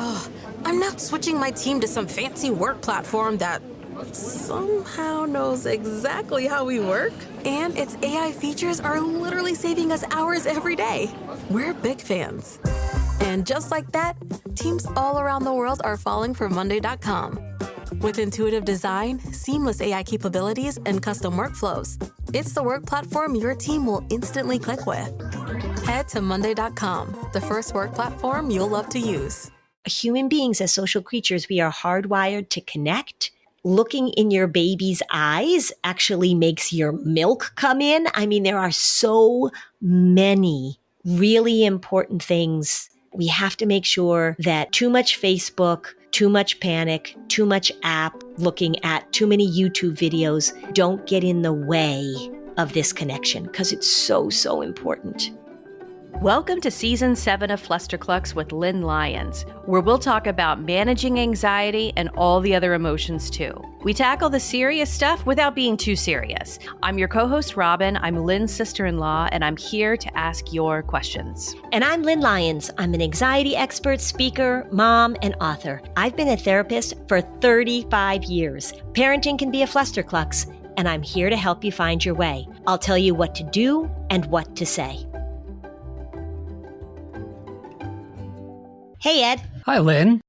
Oh, I'm not switching my team to some fancy work platform that somehow knows exactly how we work. And its AI features are literally saving us hours every day. We're big fans. And just like that, teams all around the world are falling for Monday.com. With intuitive design, seamless AI capabilities, and custom workflows, it's the work platform your team will instantly click with. Head to Monday.com, the first work platform you'll love to use. Human beings as social creatures, we are hardwired to connect. Looking in your baby's eyes actually makes your milk come in. I mean, there are so many really important things. We have to make sure that too much Facebook, too much panic, too much app, looking at too many YouTube videos don't get in the way of this connection because it's so, so important. Welcome to Season 7 of Flusterclux with Lynn Lyons, where we'll talk about managing anxiety and all the other emotions too. We tackle the serious stuff without being too serious. I'm your co-host, Robin. I'm Lynn's sister-in-law, and I'm here to ask your questions. And I'm Lynn Lyons. I'm an anxiety expert, speaker, mom, and author. I've been a therapist for 35 years. Parenting can be a Flusterclux, and I'm here to help you find your way. I'll tell you what to do and what to say. Hey, Ed. Hi, Lynn.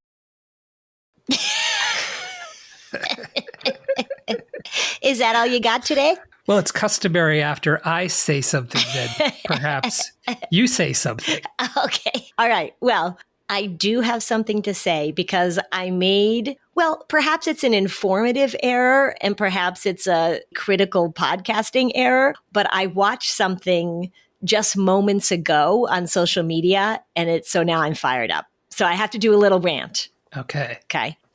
Is that all you got today? Well, it's customary after I say something that perhaps you say something. Okay. All right. Well, I do have something to say because I made, well, perhaps it's an informative error and perhaps it's a critical podcasting error, but I watched something just moments ago on social media and so now I'm fired up. So I have to do a little rant. Okay.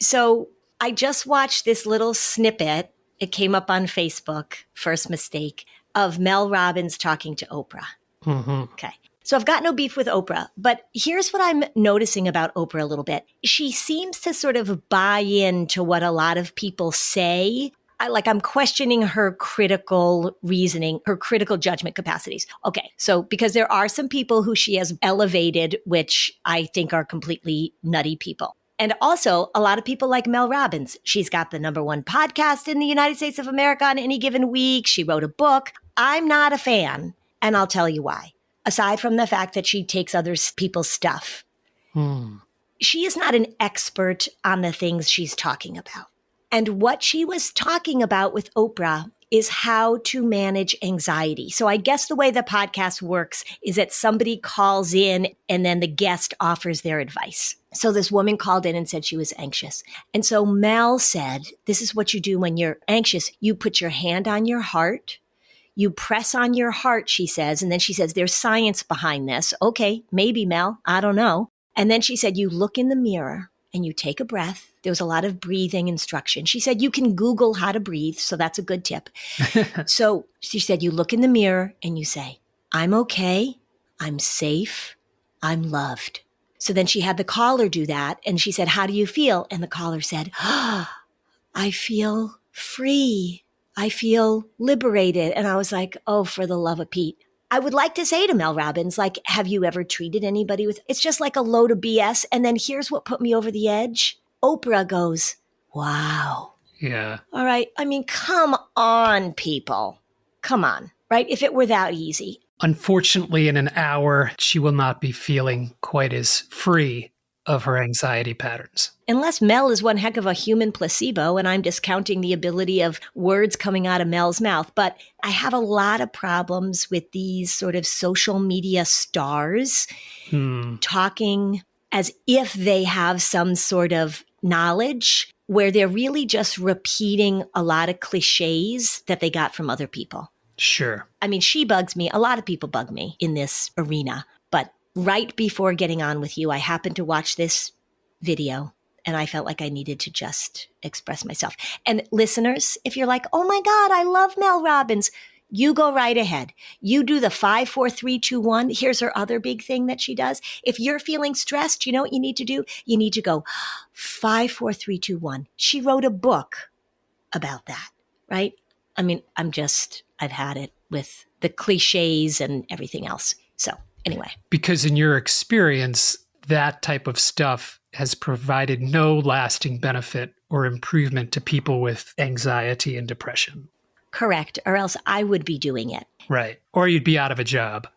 So I just watched this little snippet. It came up on Facebook, first mistake, of Mel Robbins talking to Oprah. Mm-hmm. Okay. So I've got no beef with Oprah, but here's what I'm noticing about Oprah a little bit. She seems to sort of buy into what a lot of people say. I'm questioning her critical reasoning, her critical judgment capacities. Okay, so because there are some people who she has elevated, which I think are completely nutty people. And also a lot of people like Mel Robbins. She's got the #1 podcast in the United States of America on any given week. She wrote a book. I'm not a fan, and I'll tell you why. Aside from the fact that she takes other people's stuff. She is not an expert on the things she's talking about. And what she was talking about with Oprah is how to manage anxiety. So I guess the way the podcast works is that somebody calls in and then the guest offers their advice. So this woman called in and said she was anxious. And so Mel said, this is what you do when you're anxious. You put your hand on your heart. You press on your heart, she says. And then she says, there's science behind this. Okay, maybe Mel, I don't know. And then she said, you look in the mirror and you take a breath. There was a lot of breathing instruction. She said, you can Google how to breathe. So that's a good tip. So she said, you look in the mirror and you say, I'm okay. I'm safe. I'm loved. So then she had the caller do that. And she said, how do you feel? And the caller said, I feel free. I feel liberated. And I was like, oh, for the love of Pete. I would like to say to Mel Robbins, have you ever treated anybody with, it's just like a load of BS. And then here's what put me over the edge. Oprah goes, wow. Yeah. All right. I mean, come on, people. Come on. Right? If it were that easy. Unfortunately, in an hour, she will not be feeling quite as free of her anxiety patterns. Unless Mel is one heck of a human placebo and I'm discounting the ability of words coming out of Mel's mouth. But I have a lot of problems with these sort of social media stars talking as if they have some sort of knowledge where they're really just repeating a lot of cliches that they got from other people. Sure. I mean, she bugs me. A lot of people bug me in this arena. But right before getting on with you, I happened to watch this video and I felt like I needed to just express myself. And listeners, if you're like, oh my God, I love Mel Robbins, you go right ahead. You do the 5, 4, 3, 2, 1. Here's her other big thing that she does. If you're feeling stressed, you know what you need to do? You need to go 5, 4, 3, 2, 1. She wrote a book about that, right? I mean, I've had it with the cliches and everything else. So anyway. Because in your experience, that type of stuff has provided no lasting benefit or improvement to people with anxiety and depression. Correct. Or else I would be doing it. Right. Or you'd be out of a job.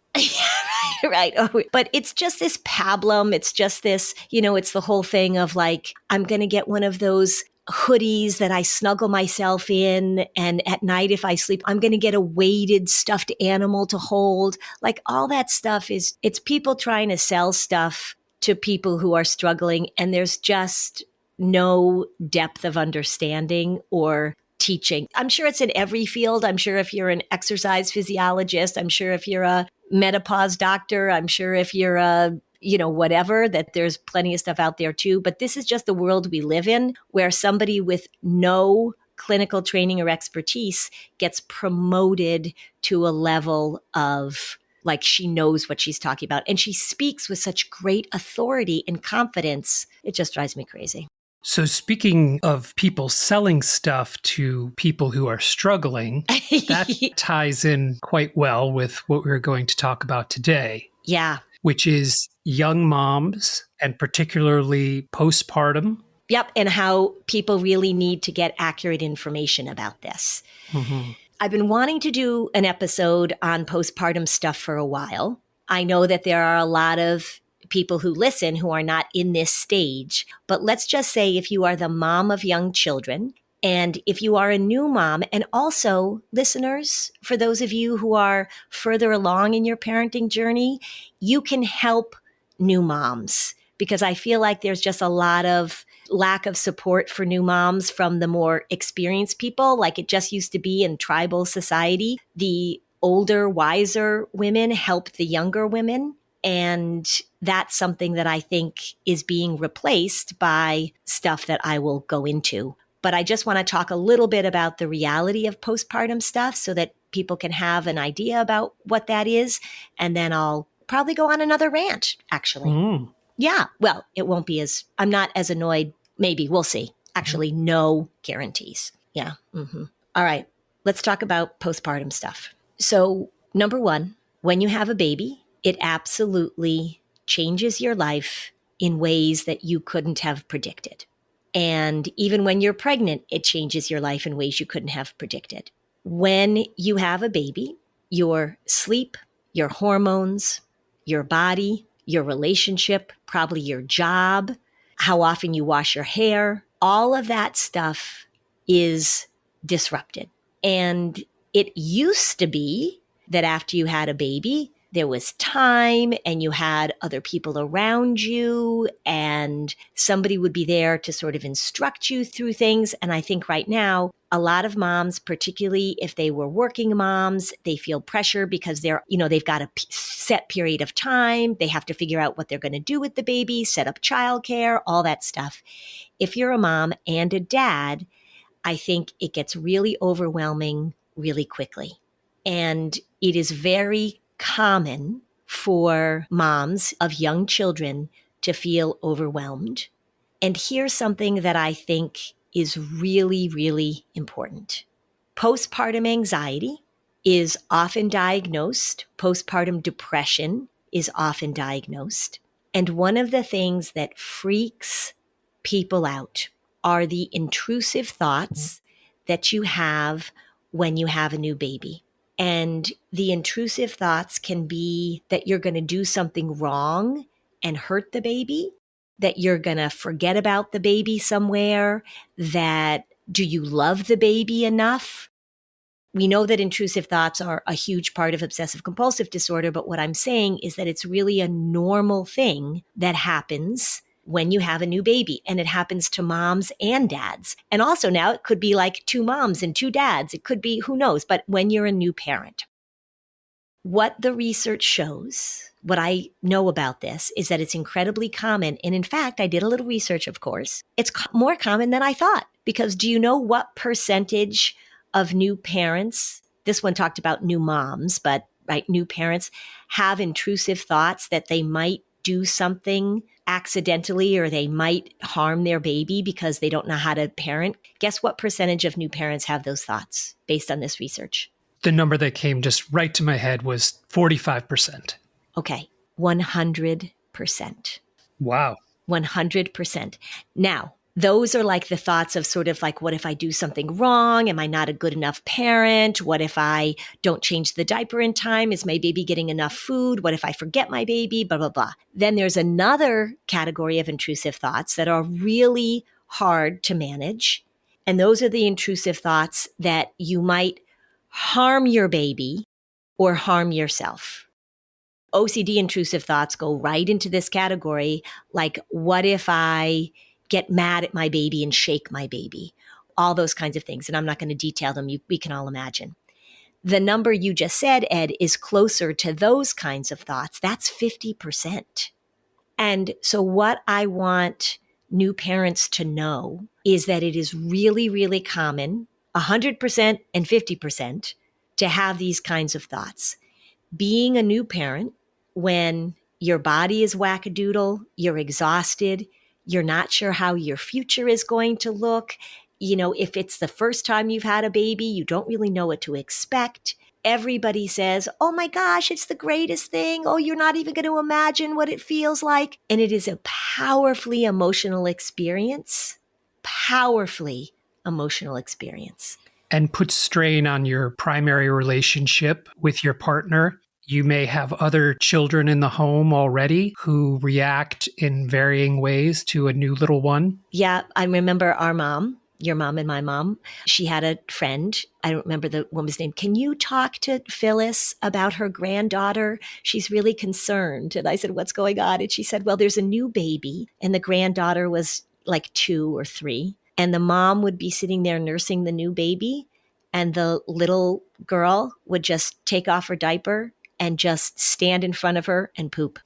Right. Oh, but it's just this pablum. It's just this, it's the whole thing of like, I'm going to get one of those hoodies that I snuggle myself in. And at night, if I sleep, I'm going to get a weighted stuffed animal to hold. Like all that stuff it's people trying to sell stuff to people who are struggling. And there's just no depth of understanding or teaching. I'm sure it's in every field. I'm sure if you're an exercise physiologist, I'm sure if you're a menopause doctor, I'm sure if you're a, whatever, that there's plenty of stuff out there too. But this is just the world we live in, where somebody with no clinical training or expertise gets promoted to a level of like she knows what she's talking about. And she speaks with such great authority and confidence. It just drives me crazy. So speaking of people selling stuff to people who are struggling, that ties in quite well with what we're going to talk about today. Yeah. Which is young moms and particularly postpartum. Yep. And how people really need to get accurate information about this. Mm-hmm. I've been wanting to do an episode on postpartum stuff for a while. I know that there are a lot of people who listen who are not in this stage. But let's just say if you are the mom of young children, and if you are a new mom, and also listeners, for those of you who are further along in your parenting journey, you can help new moms, because I feel like there's just a lot of lack of support for new moms from the more experienced people, like it just used to be in tribal society. The older, wiser women help the younger women. And that's something that I think is being replaced by stuff that I will go into. But I just want to talk a little bit about the reality of postpartum stuff so that people can have an idea about what that is. And then I'll probably go on another rant, actually. Mm. Yeah. Well, it won't be I'm not as annoyed. Maybe. We'll see. Actually, no guarantees. Yeah. Mm-hmm. All right. Let's talk about postpartum stuff. So, number one, when you have a baby, it absolutely changes your life in ways that you couldn't have predicted. And even when you're pregnant, it changes your life in ways you couldn't have predicted. When you have a baby, your sleep, your hormones, your body, your relationship, probably your job, how often you wash your hair, all of that stuff is disrupted. And it used to be that after you had a baby, there was time and you had other people around you and somebody would be there to sort of instruct you through things. And I think right now, a lot of moms, particularly if they were working moms, they feel pressure because they've got a set period of time. They have to figure out what they're going to do with the baby, set up childcare, all that stuff. If you're a mom and a dad, I think it gets really overwhelming really quickly. And it is very common for moms of young children to feel overwhelmed. And here's something that I think is really, really important. Postpartum anxiety is often diagnosed. Postpartum depression is often diagnosed. And one of the things that freaks people out are the intrusive thoughts that you have when you have a new baby. And the intrusive thoughts can be that you're going to do something wrong and hurt the baby, that you're going to forget about the baby somewhere, that do you love the baby enough? We know that intrusive thoughts are a huge part of obsessive compulsive disorder, but what I'm saying is that it's really a normal thing that happens when you have a new baby, and it happens to moms and dads. And also now it could be like 2 moms and 2 dads. It could be, who knows, but when you're a new parent. What the research shows, what I know about this, is that it's incredibly common. And in fact, I did a little research, of course. It's more common than I thought, because do you know what percentage of new parents, this one talked about new moms, but right, new parents have intrusive thoughts that they might do something accidentally or they might harm their baby because they don't know how to parent. Guess what percentage of new parents have those thoughts based on this research? The number that came just right to my head was 45%. Okay, 100%. Wow. 100%. Now, those are like the thoughts of sort of like, what if I do something wrong? Am I not a good enough parent? What if I don't change the diaper in time? Is my baby getting enough food? What if I forget my baby? Blah, blah, blah. Then there's another category of intrusive thoughts that are really hard to manage. And those are the intrusive thoughts that you might harm your baby or harm yourself. OCD intrusive thoughts go right into this category. Like, what if I get mad at my baby and shake my baby? All those kinds of things. And I'm not going to detail them. We can all imagine. The number you just said, Ed, is closer to those kinds of thoughts. That's 50%. And so what I want new parents to know is that it is really, really common, 100% and 50%, to have these kinds of thoughts. Being a new parent, when your body is wackadoodle, you're exhausted, you're not sure how your future is going to look. If it's the first time you've had a baby, you don't really know what to expect. Everybody says, oh my gosh, it's the greatest thing. Oh, you're not even going to imagine what it feels like. And it is a powerfully emotional experience. Powerfully emotional experience. And puts strain on your primary relationship with your partner. You may have other children in the home already who react in varying ways to a new little one. Yeah, I remember our mom, your mom and my mom. She had a friend. I don't remember the woman's name. Can you talk to Phyllis about her granddaughter? She's really concerned. And I said, what's going on? And she said, well, there's a new baby. And the granddaughter was like 2 or 3. And the mom would be sitting there nursing the new baby. And the little girl would just take off her diaper and just stand in front of her and poop.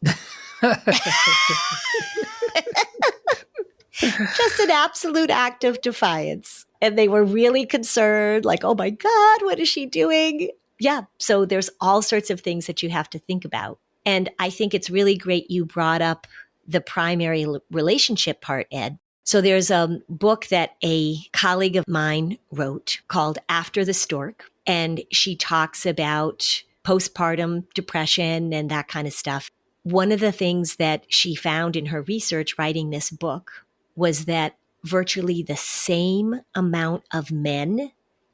Just an absolute act of defiance. And they were really concerned, like, oh my God, what is she doing? Yeah. So there's all sorts of things that you have to think about. And I think it's really great you brought up the primary relationship part, Ed. So there's a book that a colleague of mine wrote called After the Stork. And she talks about postpartum depression and that kind of stuff. One of the things that she found in her research writing this book was that virtually the same amount of men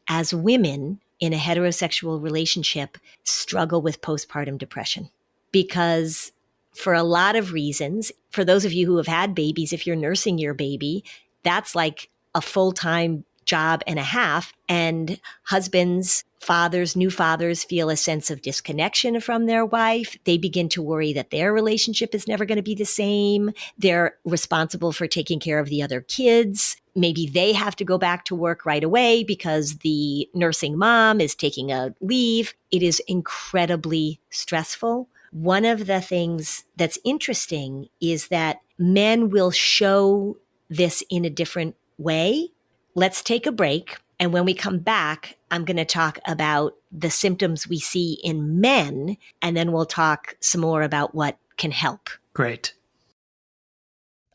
as women in a heterosexual relationship struggle with postpartum depression. Because for a lot of reasons, for those of you who have had babies, if you're nursing your baby, that's like a full-time job and a half. And husbands, fathers, new fathers feel a sense of disconnection from their wife. They begin to worry that their relationship is never going to be the same. They're responsible for taking care of the other kids. Maybe they have to go back to work right away because the nursing mom is taking a leave. It is incredibly stressful. One of the things that's interesting is that men will show this in a different way. Let's take a break. And when we come back, I'm going to talk about the symptoms we see in men, and then we'll talk some more about what can help. Great.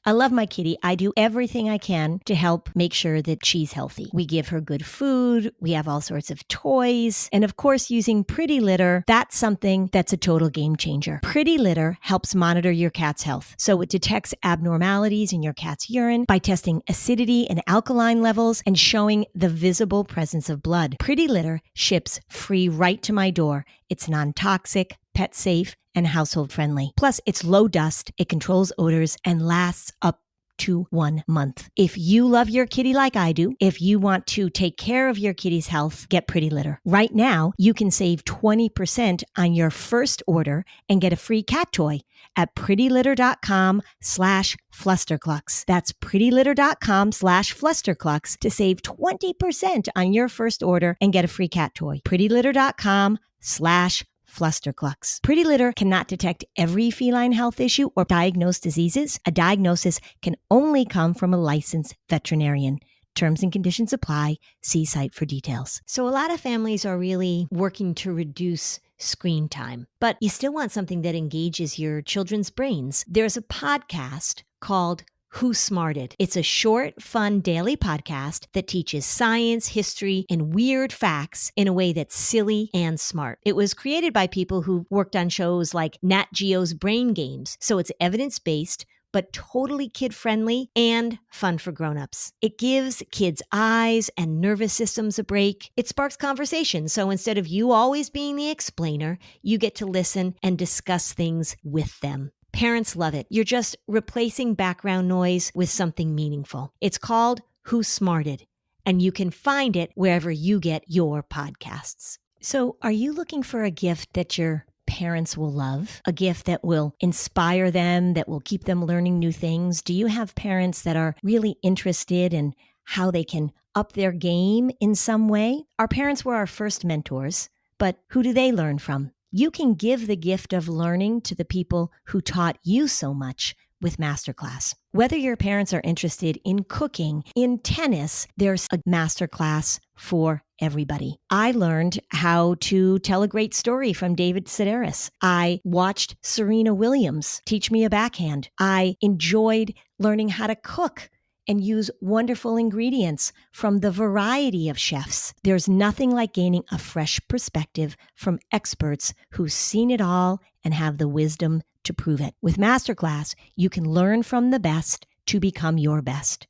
I love my kitty. I do everything I can to help make sure that she's healthy. We give her good food. We have all sorts of toys. And of course, using Pretty Litter, that's something that's a total game changer. Pretty Litter helps monitor your cat's health. So it detects abnormalities in your cat's urine by testing acidity and alkaline levels and showing the visible presence of blood. Pretty Litter ships free right to my door. It's non-toxic, pet safe, and household friendly. Plus, it's low dust, it controls odors, and lasts up to 1 month. If you love your kitty like I do, if you want to take care of your kitty's health, get Pretty Litter. Right now, you can save 20% on your first order and get a free cat toy at prettylitter.com/flusterclux. That's prettylitter.com/flusterclux to save 20% on your first order and get a free cat toy. prettylitter.com/Flusterclux. Pretty Litter cannot detect every feline health issue or diagnose diseases. A diagnosis can only come from a licensed veterinarian. Terms and conditions apply. See site for details. So a lot of families are really working to reduce screen time, but you still want something that engages your children's brains. There's a podcast called Who Smarted. It's a short, fun daily podcast that teaches science, history, and weird facts in a way that's silly and smart. It was created by people who worked on shows like Nat Geo's Brain Games, so it's evidence-based, but totally kid-friendly and fun for grown-ups. It gives kids' eyes and nervous systems a break. It sparks conversation, so instead of you always being the explainer, you get to listen and discuss things with them. Parents love it. You're just replacing background noise with something meaningful. It's called Who Smarted, and you can find it wherever you get your podcasts. So, are you looking for a gift that your parents will love? A gift that will inspire them, that will keep them learning new things? Do you have parents that are really interested in how they can up their game in some way? Our parents were our first mentors, but who do they learn from? You can give the gift of learning to the people who taught you so much with Masterclass. Whether your parents are interested in cooking, in tennis, there's a Masterclass for everybody. I learned how to tell a great story from David Sedaris. I watched Serena Williams teach me a backhand. I enjoyed learning how to cook and use wonderful ingredients from the variety of chefs. There's nothing like gaining a fresh perspective from experts who've seen it all and have the wisdom to prove it. With Masterclass, you can learn from the best to become your best.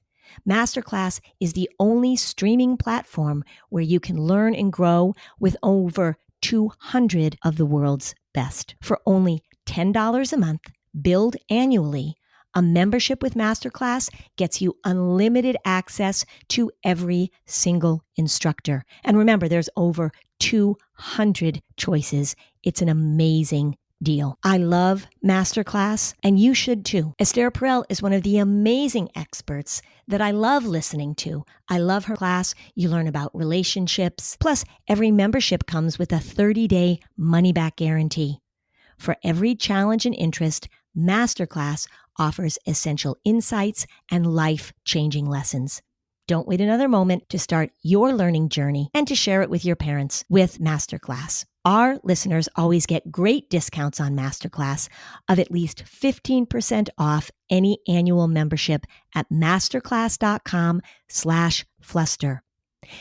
Masterclass is the only streaming platform where you can learn and grow with over 200 of the world's best. For only $10 a month, billed annually, a membership with Masterclass gets you unlimited access to every single instructor. And remember, there's over 200 choices. It's an amazing deal. I love Masterclass, and you should too. Esther Perel is one of the amazing experts that I love listening to. I love her class. You learn about relationships. Plus, every membership comes with a 30-day money-back guarantee. For every challenge and interest, Masterclass offers essential insights and life-changing lessons. Don't wait another moment to start your learning journey and to share it with your parents with Masterclass. Our listeners always get great discounts on Masterclass of at least 15% off any annual membership at masterclass.com/fluster.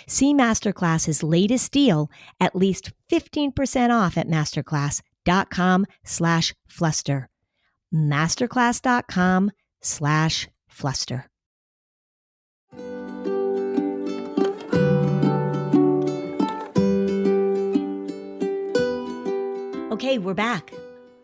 See Masterclass's latest deal, at least 15% off at masterclass.com/fluster. masterclass.com/fluster. Okay, we're back.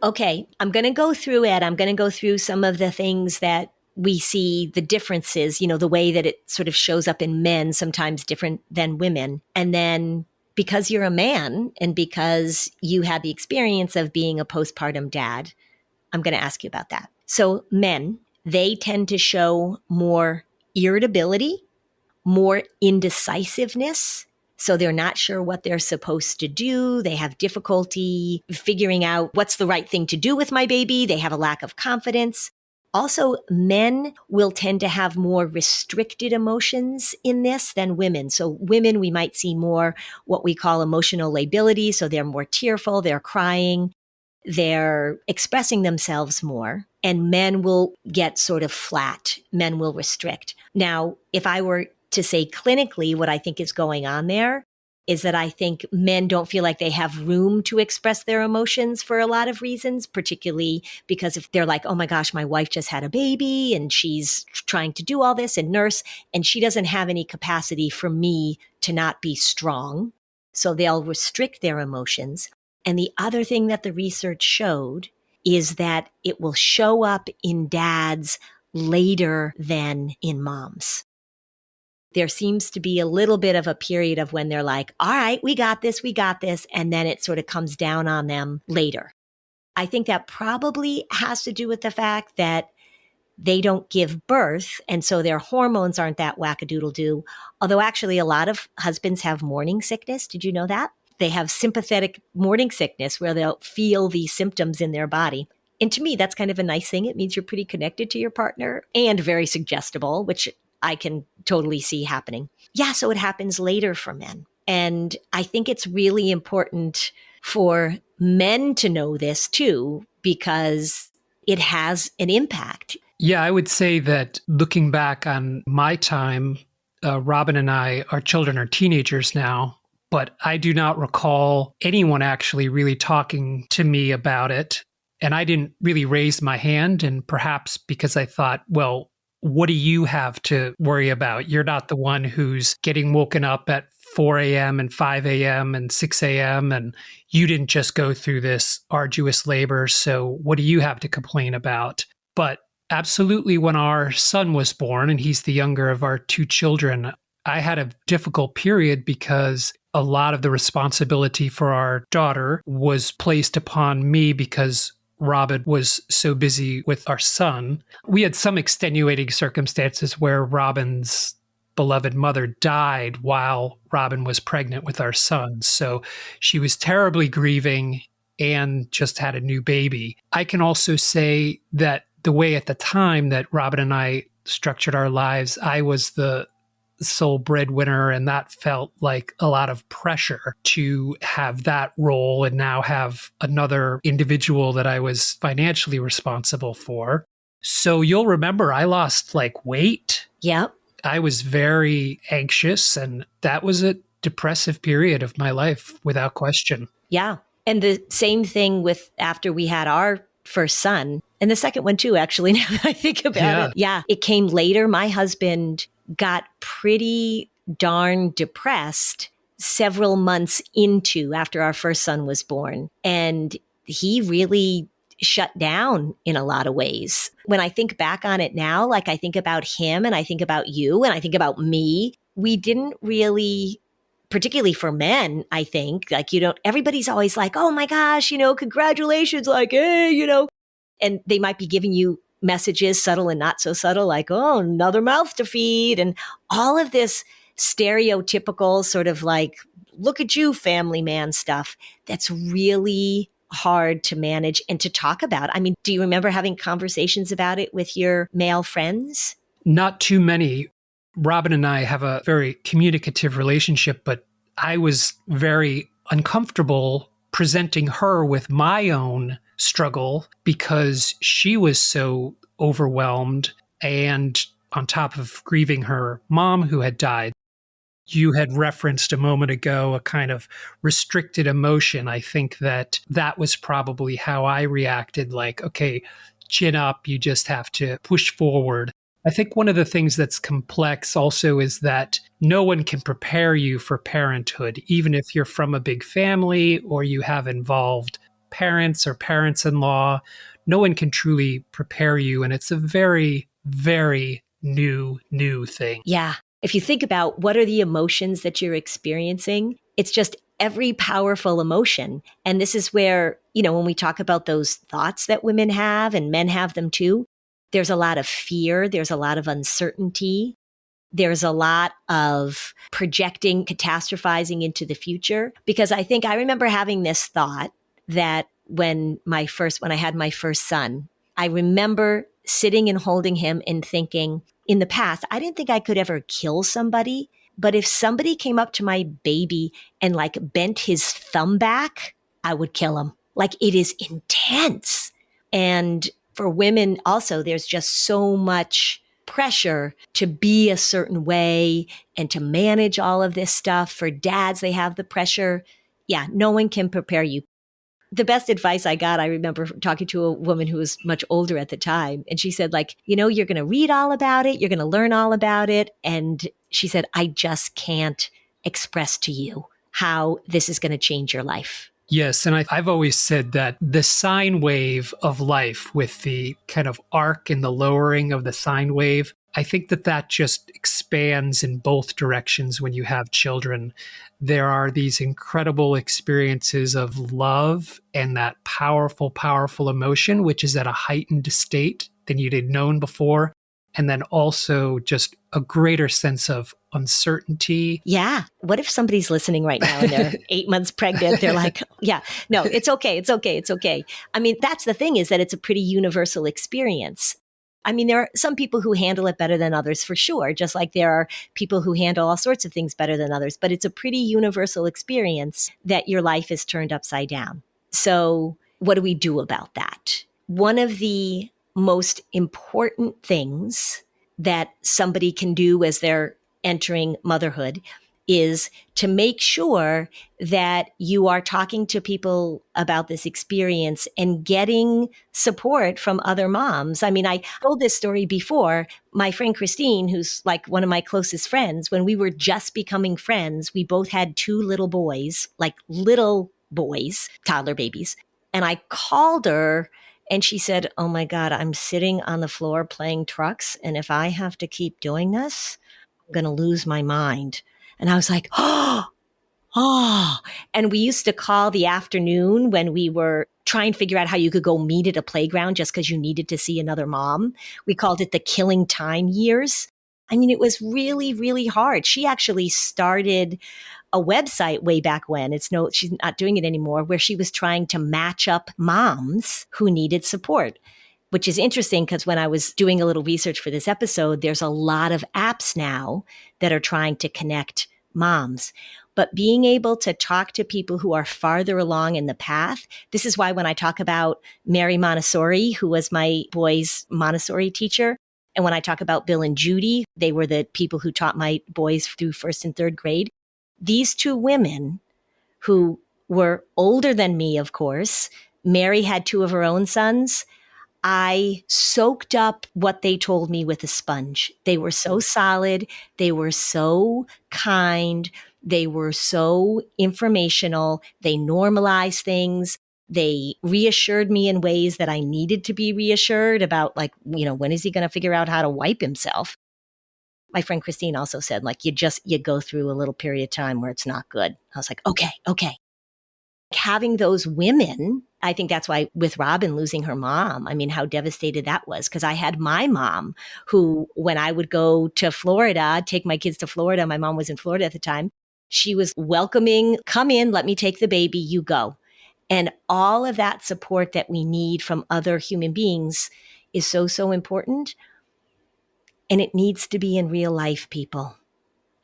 Okay, I'm going to go through it. I'm going to go through some of the things that we see, the differences, the way that it sort of shows up in men, sometimes different than women. And then because you're a man and because you had the experience of being a postpartum dad, I'm going to ask you about that. So men, they tend to show more irritability, more indecisiveness. So they're not sure what they're supposed to do. They have difficulty figuring out what's the right thing to do with my baby. They have a lack of confidence. Also, men will tend to have more restricted emotions in this than women. So women, we might see more what we call emotional lability. So they're more tearful, they're crying, they're expressing themselves more. And men will get sort of flat. Men will restrict. Now, if I were to say clinically what I think is going on there is that I think men don't feel like they have room to express their emotions for a lot of reasons, particularly because if they're like, oh my gosh, my wife just had a baby and she's trying to do all this and nurse, and she doesn't have any capacity for me to not be strong. So they'll restrict their emotions. And the other thing that the research showed is that it will show up in dads later than in moms. There seems to be a little bit of a period of when they're like, all right, we got this. And then it sort of comes down on them later. I think that probably has to do with the fact that they don't give birth. And so their hormones aren't that wackadoodle-doo. Although actually a lot of husbands have morning sickness. Did you know that? They have sympathetic morning sickness where they'll feel these symptoms in their body. And to me, that's kind of a nice thing. It means you're pretty connected to your partner and very suggestible, which I can totally see happening. Yeah, so it happens later for men. And I think it's really important for men to know this too, because it has an impact. Yeah, I would say that looking back on my time, Robin and I, our children are teenagers now, but I do not recall anyone actually really talking to me about it. And I didn't really raise my hand. And perhaps because I thought, well, what do you have to worry about? You're not the one who's getting woken up at 4 a.m. and 5 a.m. and 6 a.m. And you didn't just go through this arduous labor. So what do you have to complain about? But absolutely, when our son was born, and he's the younger of our two children, I had a difficult period because a lot of the responsibility for our daughter was placed upon me because Robin was so busy with our son. We had some extenuating circumstances where Robin's beloved mother died while Robin was pregnant with our son. So she was terribly grieving and just had a new baby. I can also say that the way at the time that Robin and I structured our lives, I was the sole breadwinner, and that felt like a lot of pressure to have that role and now have another individual that I was financially responsible for. So you'll remember I lost like weight. Yep. I was very anxious, and that was a depressive period of my life without question. Yeah. And the same thing with after we had our first son, and the second one too, actually, now that I think about it. Yeah, it came later. My husband got pretty darn depressed several months after our first son was born. And he really shut down in a lot of ways. When I think back on it now, like I think about him and I think about you and I think about me, we didn't really, particularly for men, I think, like, everybody's always like, oh my gosh, congratulations, like, hey, and they might be giving you messages, subtle and not so subtle, like, oh, another mouth to feed. And all of this stereotypical sort of like, look at you, family man stuff that's really hard to manage and to talk about. I mean, do you remember having conversations about it with your male friends? Not too many. Robin and I have a very communicative relationship, but I was very uncomfortable presenting her with my own struggle because she was so overwhelmed and on top of grieving her mom who had died. You had referenced a moment ago a kind of restricted emotion. I think that was probably how I reacted, like, okay, chin up, you just have to push forward. I think one of the things that's complex also is that no one can prepare you for parenthood, even if you're from a big family or you have involved parents or parents-in-law. No one can truly prepare you. And it's a very, very new thing. Yeah. If you think about what are the emotions that you're experiencing, it's just every powerful emotion. And this is where, when we talk about those thoughts that women have and men have them too, there's a lot of fear. There's a lot of uncertainty. There's a lot of projecting, catastrophizing into the future. Because I remember having this thought that when I had my first son, I remember sitting and holding him and thinking, in the past, I didn't think I could ever kill somebody. But if somebody came up to my baby and like bent his thumb back, I would kill him. Like, it is intense. And for women also, there's just so much pressure to be a certain way and to manage all of this stuff. For dads, they have the pressure. Yeah, no one can prepare you. The best advice I got, I remember talking to a woman who was much older at the time. And she said, like, you're going to read all about it. You're going to learn all about it. And she said, I just can't express to you how this is going to change your life. Yes. And I've always said that the sine wave of life, with the kind of arc and the lowering of the sine wave, I think that just expands in both directions when you have children. There are these incredible experiences of love and that powerful, powerful emotion, which is at a heightened state than you'd had known before. And then also just a greater sense of uncertainty. Yeah. What if somebody's listening right now and they're 8 months pregnant? They're like, yeah, no, it's okay. It's okay. It's okay. I mean, that's the thing, is that it's a pretty universal experience. I mean, there are some people who handle it better than others, for sure, just like there are people who handle all sorts of things better than others. But it's a pretty universal experience that your life is turned upside down. So what do we do about that? One of the most important things that somebody can do as they're entering motherhood is to make sure that you are talking to people about this experience and getting support from other moms. I mean, I told this story before. My friend Christine, who's like one of my closest friends, when we were just becoming friends, we both had 2 little boys, like little boys, toddler babies. And I called her and she said, "Oh my God, I'm sitting on the floor playing trucks. And if I have to keep doing this, I'm going to lose my mind." And I was like, oh. And we used to call the afternoon when we were trying to figure out how you could go meet at a playground just because you needed to see another mom. We called it the killing time years. I mean, it was really, really hard. She actually started a website way back when. She's not doing it anymore, where she was trying to match up moms who needed support, which is interesting because when I was doing a little research for this episode, there's a lot of apps now that are trying to connect moms. But being able to talk to people who are farther along in the path, this is why when I talk about Mary Montessori, who was my boys' Montessori teacher, and when I talk about Bill and Judy, they were the people who taught my boys through 1st and 3rd grade. These 2 women who were older than me, of course, Mary had 2 of her own sons. I soaked up what they told me with a sponge. They were so solid. They were so kind. They were so informational. They normalized things. They reassured me in ways that I needed to be reassured about, like, when is he going to figure out how to wipe himself? My friend Christine also said, like, you go through a little period of time where it's not good. I was like, okay. Having those women, I think that's why with Robin losing her mom, I mean, how devastated that was. Because I had my mom who, when I would go to Florida, take my kids to Florida, my mom was in Florida at the time, she was welcoming, "Come in, let me take the baby, you go." And all of that support that we need from other human beings is so, so important. And it needs to be in real life, people.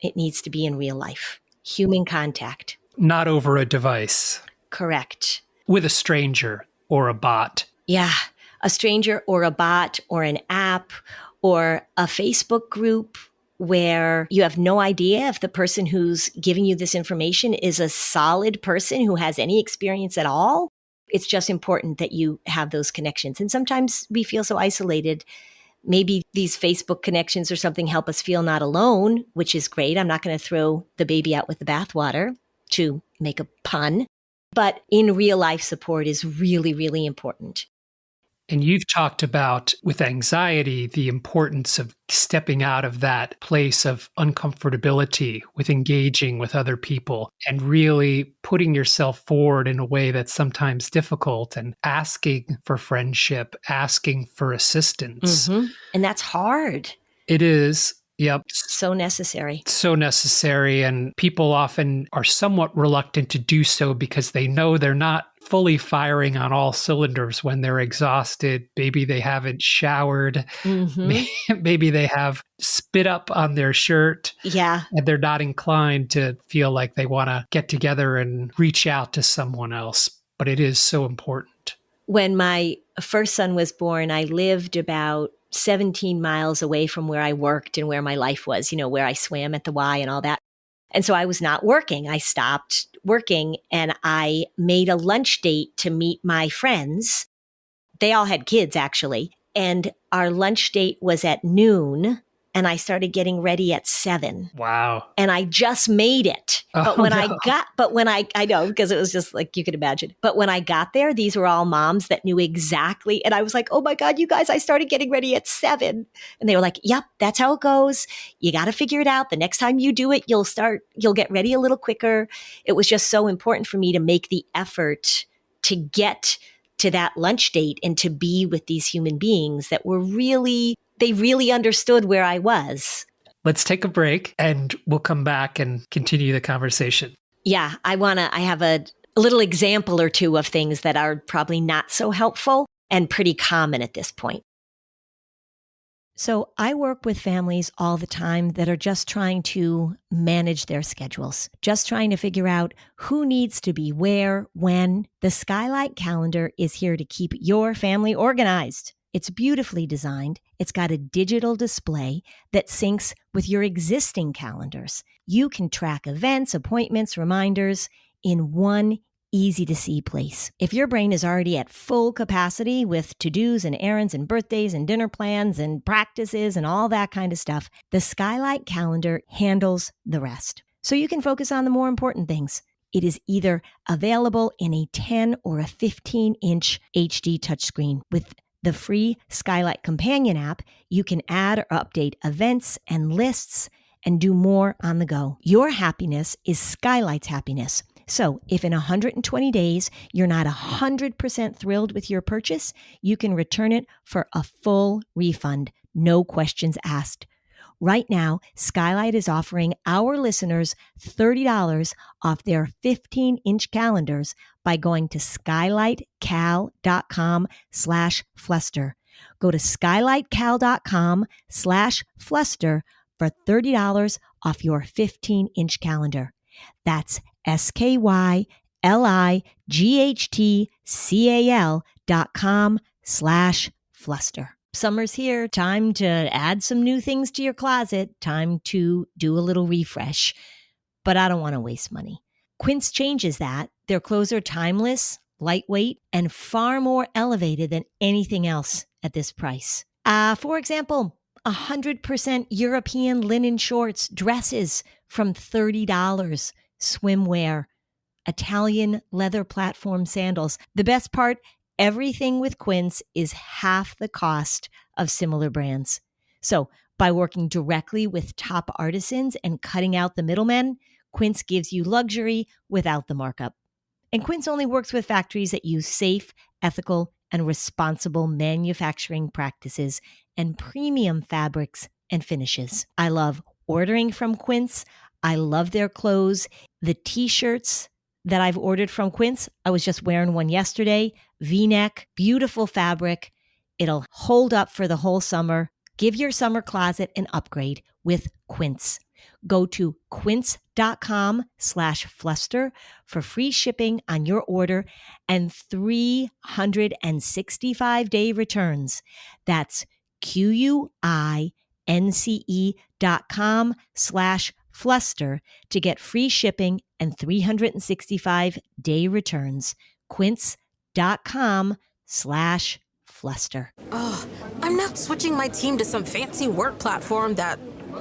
It needs to be in real life. Human contact. Not over a device. Correct. With a stranger or a bot. Yeah. A stranger or a bot or an app or a Facebook group where you have no idea if the person who's giving you this information is a solid person who has any experience at all. It's just important that you have those connections. And sometimes we feel so isolated. Maybe these Facebook connections or something help us feel not alone, which is great. I'm not going to throw the baby out with the bathwater, to make a pun. But in real life support is really, really important. And you've talked about, with anxiety, the importance of stepping out of that place of uncomfortability with engaging with other people and really putting yourself forward in a way that's sometimes difficult and asking for friendship, asking for assistance. Mm-hmm. And that's hard. It is. Yep. So necessary. So necessary. And people often are somewhat reluctant to do so because they know they're not fully firing on all cylinders when they're exhausted. Maybe they haven't showered. Mm-hmm. Maybe they have spit up on their shirt. Yeah. And they're not inclined to feel like they want to get together and reach out to someone else. But it is so important. When my first son was born, I lived about 17 miles away from where I worked and where my life was, where I swam at the Y and all that. And so I was not working. I stopped working and I made a lunch date to meet my friends. They all had kids, actually. And our lunch date was at noon. And I started getting ready at 7. Wow. And I just made it. But I know, because it was just like, you could imagine. But when I got there, these were all moms that knew exactly. And I was like, oh my God, you guys, I started getting ready at 7. And they were like, yep, that's how it goes. You got to figure it out. The next time you do it, you'll get ready a little quicker. It was just so important for me to make the effort to get to that lunch date and to be with these human beings that were they really understood where I was. Let's take a break and we'll come back and continue the conversation. Yeah, I have a little example or two of things that are probably not so helpful and pretty common at this point. So I work with families all the time that are just trying to manage their schedules, just trying to figure out who needs to be where, when. The Skylight Calendar is here to keep your family organized. It's beautifully designed. It's got a digital display that syncs with your existing calendars. You can track events, appointments, reminders in one easy to see place. If your brain is already at full capacity with to-dos and errands and birthdays and dinner plans and practices and all that kind of stuff, the Skylight calendar handles the rest. So you can focus on the more important things. It is either available in a 10 or a 15-inch HD touchscreen. With the free Skylight Companion app, you can add or update events and lists and do more on the go. Your happiness is Skylight's happiness. So if in 120 days you're not 100% thrilled with your purchase, you can return it for a full refund, no questions asked. Right now, Skylight is offering our listeners $30 off their 15-inch calendars by going to skylightcal.com/fluster. Go to skylightcal.com/fluster for $30 off your 15-inch calendar. That's skylightcal.com/fluster. Summer's here. Time to add some new things to your closet. Time to do a little refresh. But I don't want to waste money. Quince changes that. Their clothes are timeless, lightweight, and far more elevated than anything else at this price. For example, 100% European linen shorts, dresses from $30, swimwear, Italian leather platform sandals. The best part, everything with Quince is half the cost of similar brands. So by working directly with top artisans and cutting out the middlemen, Quince gives you luxury without the markup. And Quince only works with factories that use safe, ethical, and responsible manufacturing practices and premium fabrics and finishes. I love ordering from Quince. I love their clothes. The t-shirts that I've ordered from Quince, I was just wearing one yesterday, V-neck, beautiful fabric. It'll hold up for the whole summer. Give your summer closet an upgrade with Quince. Go to quince.com/fluster for free shipping on your order and 365-day returns. That's QUINCE.com/fluster to get free shipping and 365-day returns. Quince.com/fluster. Oh, I'm not switching my team to some fancy work platform that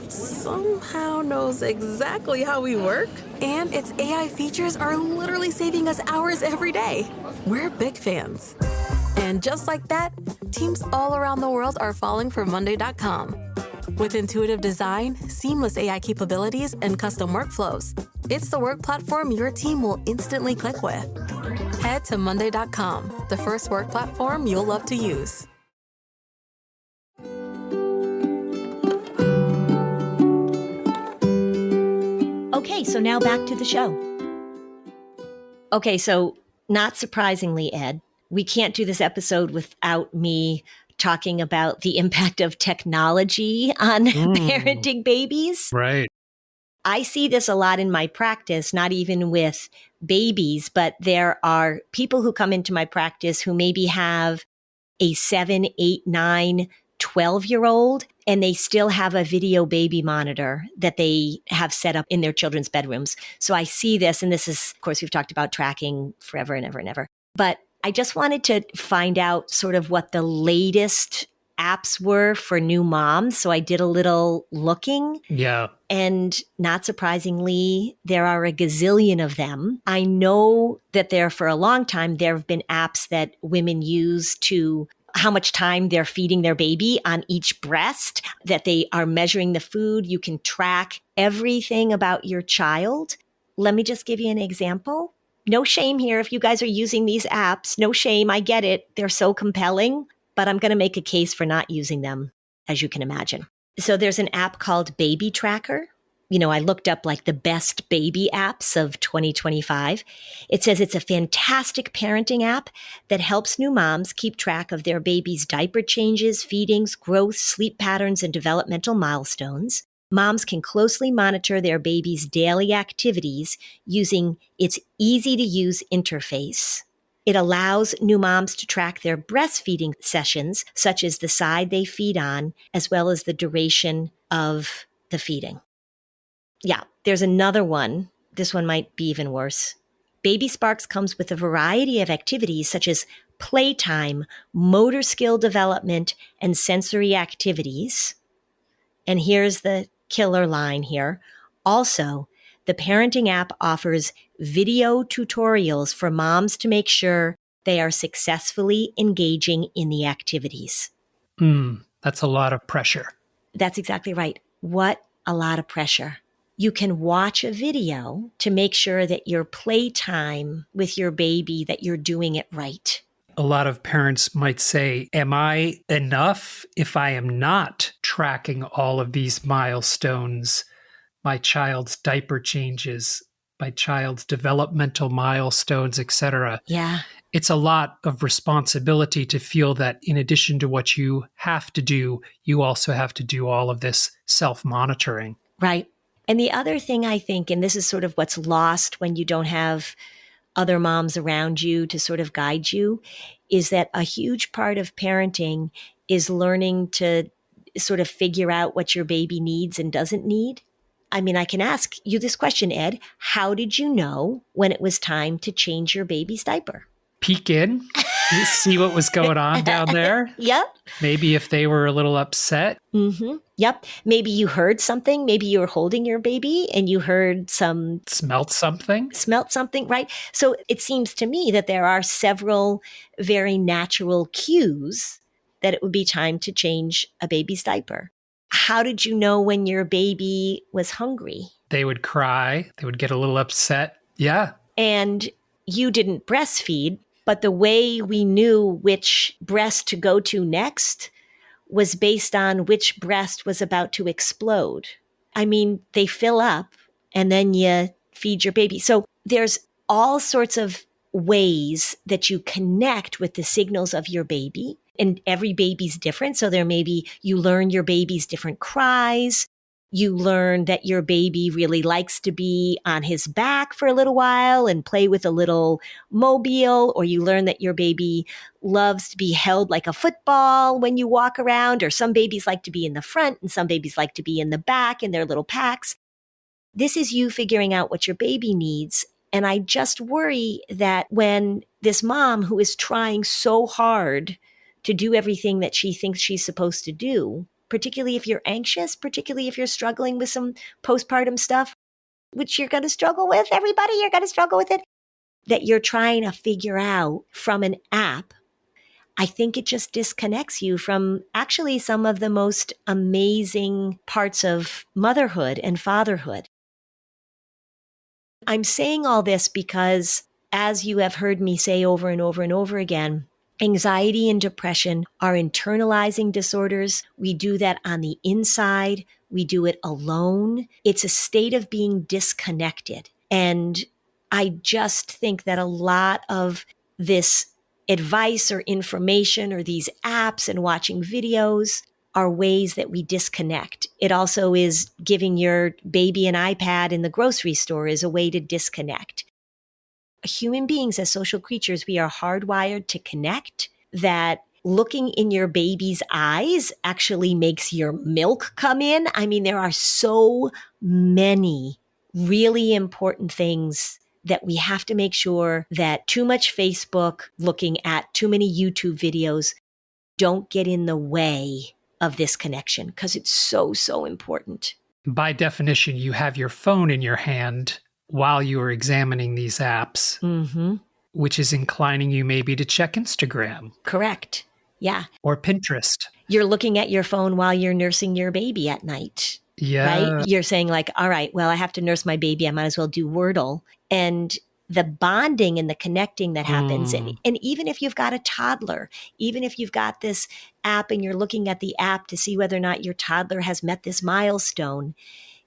somehow knows exactly how we work. And its AI features are literally saving us hours every day. We're big fans. And just like that, teams all around the world are falling for Monday.com. With intuitive design, seamless AI capabilities, and custom workflows, it's the work platform your team will instantly click with. Head to Monday.com, the first work platform you'll love to use. Okay, so now back to the show. Okay, so not surprisingly, Ed, we can't do this episode without me talking about the impact of technology on parenting babies. Right. I see this a lot in my practice, not even with babies, but there are people who come into my practice who maybe have a 7, 8, 9, 12-year-old, and they still have a video baby monitor that they have set up in their children's bedrooms. So I see this, and this is, of course, we've talked about tracking forever and ever and ever. But I just wanted to find out sort of what the latest apps were for new moms. So I did a little looking. Yeah. And not surprisingly, there are a gazillion of them. I know that for a long time, there have been apps that women use to how much time they're feeding their baby on each breast, that they are measuring the food. You can track everything about your child. Let me just give you an example. No shame here if you guys are using these apps. No shame. I get it. They're so compelling, but I'm going to make a case for not using them, as you can imagine. So there's an app called Baby Tracker. You know, I looked up like the best baby apps of 2025. It says it's a fantastic parenting app that helps new moms keep track of their baby's diaper changes, feedings, growth, sleep patterns, and developmental milestones. Moms can closely monitor their baby's daily activities using its easy-to-use interface. It allows new moms to track their breastfeeding sessions, such as the side they feed on, as well as the duration of the feeding. Yeah, there's another one. This one might be even worse. Baby Sparks comes with a variety of activities such as playtime, motor skill development, and sensory activities. And here's the killer line here. Also, the parenting app offers video tutorials for moms to make sure they are successfully engaging in the activities. That's a lot of pressure. That's exactly right. What a lot of pressure. You can watch a video to make sure that your playtime with your baby, that you're doing it right. A lot of parents might say, am I enough if I am not tracking all of these milestones, my child's diaper changes, my child's developmental milestones, etc.? Yeah. It's a lot of responsibility to feel that in addition to what you have to do, you also have to do all of this self-monitoring. Right. And the other thing I think, and this is sort of what's lost when you don't have other moms around you to sort of guide you, is that a huge part of parenting is learning to sort of figure out what your baby needs and doesn't need. I mean, I can ask you this question, Ed. How did you know when it was time to change your baby's diaper? Peek in, see what was going on down there. Yep. Maybe if they were a little upset. Mm-hmm. Yep. Maybe you heard something. Maybe you were holding your baby and you heard Smelt something, right? So it seems to me that there are several very natural cues that it would be time to change a baby's diaper. How did you know when your baby was hungry? They would cry. They would get a little upset. Yeah. And you didn't breastfeed, but the way we knew which breast to go to next was based on which breast was about to explode. I mean, they fill up and then you feed your baby. So there's all sorts of ways that you connect with the signals of your baby. And every baby's different. So there may be, you learn your baby's different cries. You learn that your baby really likes to be on his back for a little while and play with a little mobile, or you learn that your baby loves to be held like a football when you walk around, or some babies like to be in the front and some babies like to be in the back in their little packs. This is you figuring out what your baby needs. And I just worry that when this mom who is trying so hard to do everything that she thinks she's supposed to do, particularly if you're anxious, particularly if you're struggling with some postpartum stuff, which you're going to struggle with, everybody, you're going to struggle with it, that you're trying to figure out from an app, I think it just disconnects you from actually some of the most amazing parts of motherhood and fatherhood. I'm saying all this because, as you have heard me say over and over and over again, anxiety and depression are internalizing disorders. We do that on the inside. We do it alone. It's a state of being disconnected. And I just think that a lot of this advice or information or these apps and watching videos are ways that we disconnect. It also is giving your baby an iPad in the grocery store is a way to disconnect. Human beings as social creatures, we are hardwired to connect, that looking in your baby's eyes actually makes your milk come in. I mean, there are so many really important things that we have to make sure that too much Facebook, looking at too many YouTube videos, don't get in the way of this connection, because it's so, so important. By definition, you have your phone in your hand while you are examining these apps, which is inclining you maybe to check Instagram. Correct. Yeah. Or Pinterest. You're looking at your phone while you're nursing your baby at night. Yeah. Right? You're saying like, all right, well, I have to nurse my baby. I might as well do Wordle. And the bonding and the connecting that happens. And even if you've got a toddler, even if you've got this app and you're looking at the app to see whether or not your toddler has met this milestone,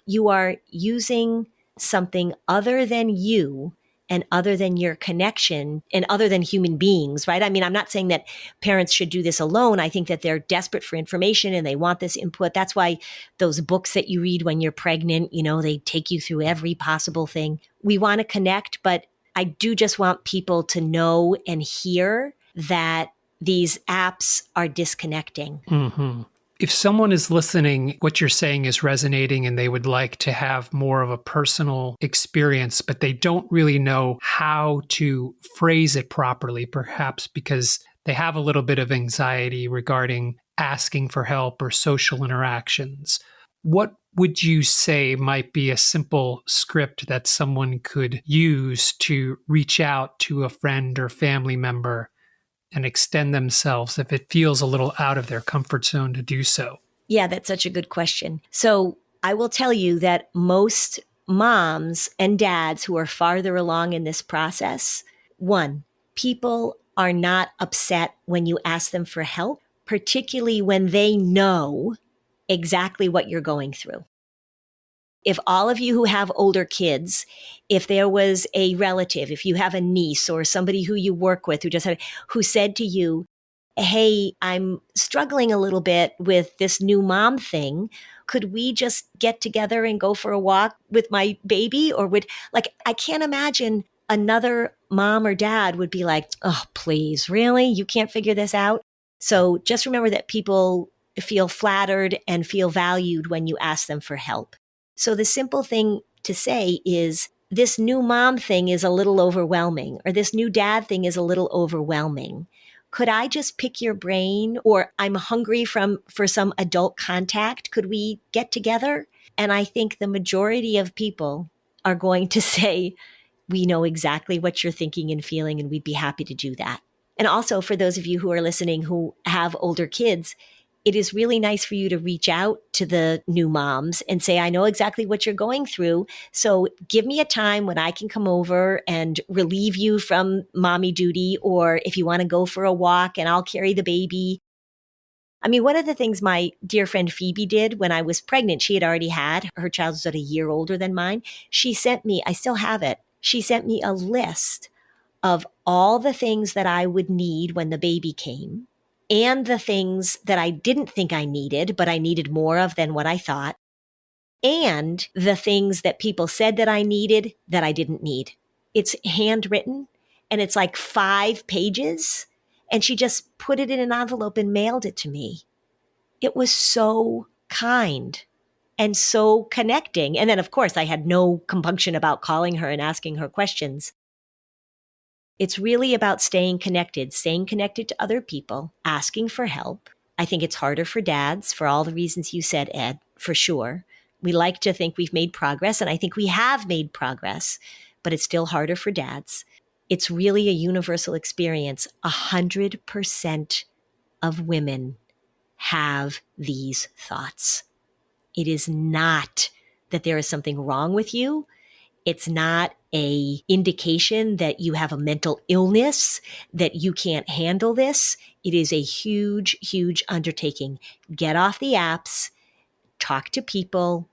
you are using something other than you and other than your connection and other than human beings, right? I mean, I'm not saying that parents should do this alone. I think that they're desperate for information and they want this input. That's why those books that you read when you're pregnant, you know, they take you through every possible thing. We want to connect, but I do just want people to know and hear that these apps are disconnecting. Mm-hmm. If someone is listening, what you're saying is resonating and they would like to have more of a personal experience, but they don't really know how to phrase it properly, perhaps because they have a little bit of anxiety regarding asking for help or social interactions. What would you say might be a simple script that someone could use to reach out to a friend or family member and extend themselves if it feels a little out of their comfort zone to do so? Yeah, that's such a good question. So I will tell you that most moms and dads who are farther along in this process, one, people are not upset when you ask them for help, particularly when they know exactly what you're going through. If all of you who have older kids, if there was a relative, if you have a niece or somebody who you work with who said to you, hey, I'm struggling a little bit with this new mom thing. Could we just get together and go for a walk with my baby? Or I can't imagine another mom or dad would be like, oh, please, really? You can't figure this out? So just remember that people feel flattered and feel valued when you ask them for help. So the simple thing to say is, this new mom thing is a little overwhelming, or this new dad thing is a little overwhelming. Could I just pick your brain? Or I'm hungry for some adult contact. Could we get together? And I think the majority of people are going to say, we know exactly what you're thinking and feeling, and we'd be happy to do that. And also for those of you who are listening who have older kids, it is really nice for you to reach out to the new moms and say, I know exactly what you're going through. So give me a time when I can come over and relieve you from mommy duty, or if you want to go for a walk and I'll carry the baby. I mean, one of the things my dear friend Phoebe did when I was pregnant, she had already had, her child was about a year older than mine. She sent me, I still have it. She sent me a list of all the things that I would need when the baby came, and the things that I didn't think I needed, but I needed more of than what I thought, and the things that people said that I needed that I didn't need. It's handwritten, and it's like 5 pages, and she just put it in an envelope and mailed it to me. It was so kind and so connecting. And then, of course, I had no compunction about calling her and asking her questions. It's really about staying connected to other people, asking for help. I think it's harder for dads for all the reasons you said, Ed, for sure. We like to think we've made progress, and I think we have made progress, but it's still harder for dads. It's really a universal experience. 100% of women have these thoughts. It is not that there is something wrong with you. It's not a indication that you have a mental illness, that you can't handle this. It is a huge, huge undertaking. Get off the apps, talk to people,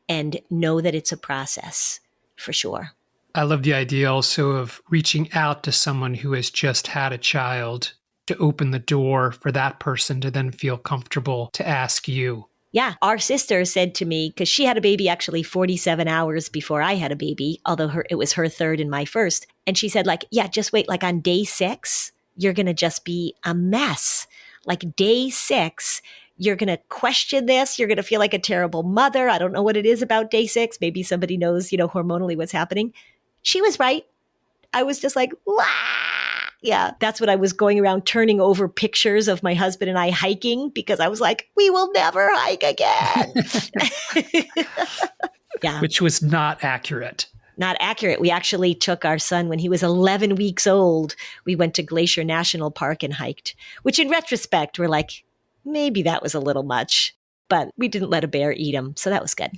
and know that it's a process for sure. I love the idea also of reaching out to someone who has just had a child to open the door for that person to then feel comfortable to ask you. Yeah, our sister said to me, because she had a baby actually 47 hours before I had a baby, although it was her third and my first. And she said, yeah, just wait, on day 6, you're going to just be a mess. Day 6, you're going to question this. You're going to feel like a terrible mother. I don't know what it is about day 6. Maybe somebody knows, hormonally what's happening. She was right. I was just like, wah! Yeah, that's what I was going around turning over pictures of my husband and I hiking, because I was like, we will never hike again. Yeah. Which was not accurate. Not accurate. We actually took our son when he was 11 weeks old. We went to Glacier National Park and hiked, which in retrospect, we're like, maybe that was a little much, but we didn't let a bear eat him. So that was good.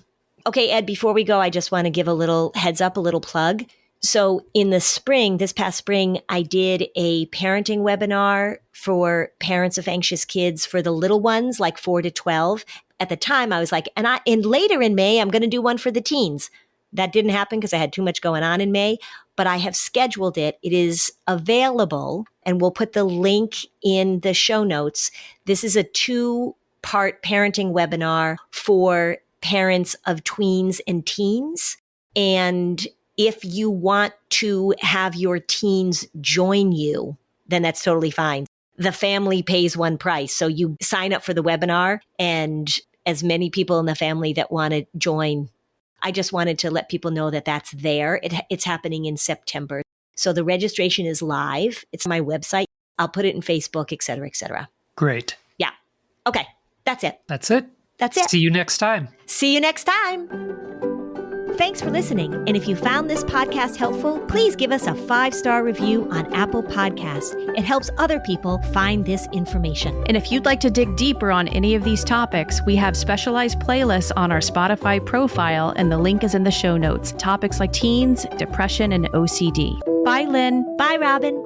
Okay, Ed, before we go, I just want to give a little heads up, a little plug. So in the spring, this past spring, I did a parenting webinar for parents of anxious kids for the little ones, 4 to 12. At the time, I was like, and later in May, I'm going to do one for the teens. That didn't happen because I had too much going on in May, but I have scheduled it. It is available, and we'll put the link in the show notes. This is a 2-part parenting webinar for parents of tweens and teens. And If you want to have your teens join you, then that's totally fine. The family pays one price. So you sign up for the webinar, and as many people in the family that want to join. I just wanted to let people know that that's there. It's happening in September. So the registration is live. It's on my website. I'll put it in Facebook, et cetera, et cetera. Great. Yeah. Okay. That's it. That's it. That's it. See you next time. See you next time. Thanks for listening. And if you found this podcast helpful, please give us a 5-star review on Apple Podcasts. It helps other people find this information. And if you'd like to dig deeper on any of these topics, we have specialized playlists on our Spotify profile, and the link is in the show notes. Topics like teens, depression, and OCD. Bye, Lynn. Bye, Robin.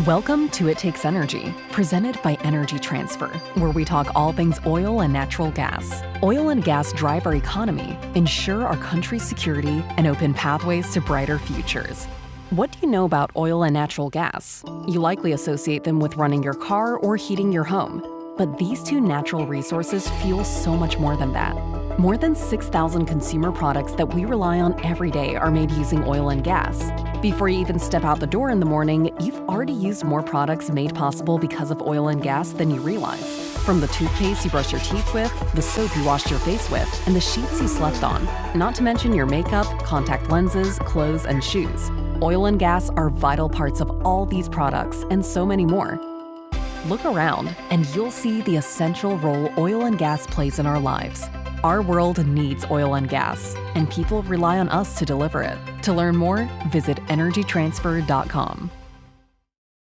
Welcome to It Takes Energy, presented by Energy Transfer, where we talk all things oil and natural gas. Oil and gas drive our economy, ensure our country's security, and open pathways to brighter futures. What do you know about oil and natural gas? You likely associate them with running your car or heating your home. But these two natural resources fuel so much more than that. More than 6,000 consumer products that we rely on every day are made using oil and gas. Before you even step out the door in the morning, you've already used more products made possible because of oil and gas than you realize. From the toothpaste you brush your teeth with, the soap you washed your face with, and the sheets you slept on. Not to mention your makeup, contact lenses, clothes, and shoes. Oil and gas are vital parts of all these products and so many more. Look around, and you'll see the essential role oil and gas plays in our lives. Our world needs oil and gas, and people rely on us to deliver it. To learn more, visit energytransfer.com.